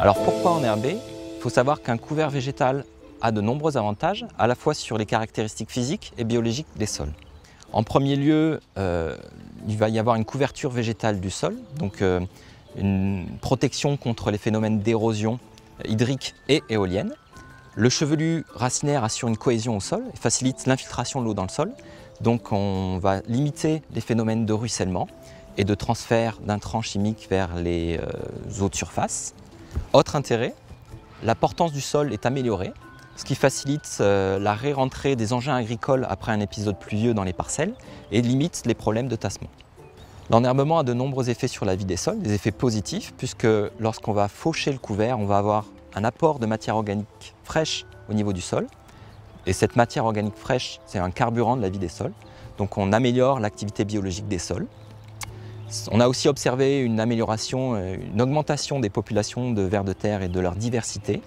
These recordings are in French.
Alors pourquoi enherber? Il faut savoir qu'un couvert végétal a de nombreux avantages, à la fois sur les caractéristiques physiques et biologiques des sols. En premier lieu, il va y avoir une couverture végétale du sol, donc une protection contre les phénomènes d'érosion hydrique et éolienne. Le chevelu racinaire assure une cohésion au sol et facilite l'infiltration de l'eau dans le sol. Donc on va limiter les phénomènes de ruissellement et de transfert d'intrants chimiques vers les eaux de surface. Autre intérêt, la portance du sol est améliorée, ce qui facilite la réentrée des engins agricoles après un épisode pluvieux dans les parcelles et limite les problèmes de tassement. L'enherbement a de nombreux effets sur la vie des sols, des effets positifs, puisque lorsqu'on va faucher le couvert, on va avoir un apport de matière organique fraîche au niveau du sol. Et cette matière organique fraîche, c'est un carburant de la vie des sols. Donc on améliore l'activité biologique des sols. On a aussi observé une amélioration, une augmentation des populations de vers de terre et de leur diversité.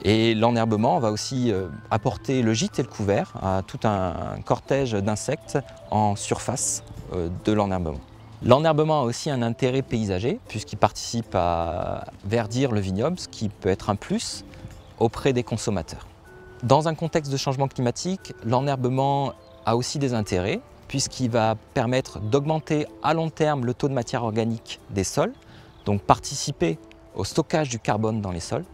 Et l'enherbement va aussi apporter le gîte et le couvert à tout un cortège d'insectes en surface de l'enherbement. L'enherbement a aussi un intérêt paysager puisqu'il participe à verdir le vignoble, ce qui peut être un plus auprès des consommateurs. Dans un contexte de changement climatique, l'enherbement a aussi des intérêts puisqu'il va permettre d'augmenter à long terme le taux de matière organique des sols, donc participer au stockage du carbone dans les sols,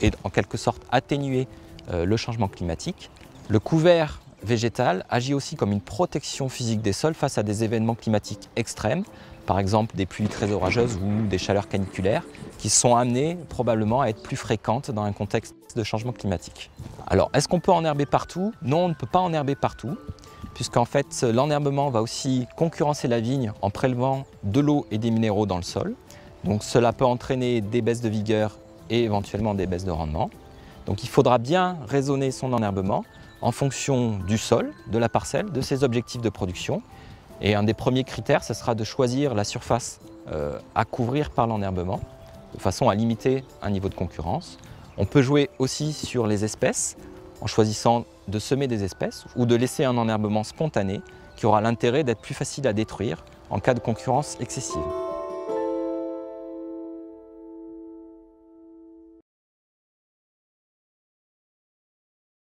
et en quelque sorte atténuer le changement climatique. Le couvert végétal agit aussi comme une protection physique des sols face à des événements climatiques extrêmes, par exemple des pluies très orageuses ou des chaleurs caniculaires, qui sont amenées probablement à être plus fréquentes dans un contexte de changement climatique. Alors, est-ce qu'on peut enherber partout? Non, on ne peut pas enherber partout, puisqu'en fait l'enherbement va aussi concurrencer la vigne en prélevant de l'eau et des minéraux dans le sol. Donc cela peut entraîner des baisses de vigueur et éventuellement des baisses de rendement. Donc il faudra bien raisonner son enherbement en fonction du sol, de la parcelle, de ses objectifs de production. Et un des premiers critères, ce sera de choisir la surface à couvrir par l'enherbement, de façon à limiter un niveau de concurrence. On peut jouer aussi sur les espèces, en choisissant de semer des espèces ou de laisser un enherbement spontané qui aura l'intérêt d'être plus facile à détruire en cas de concurrence excessive.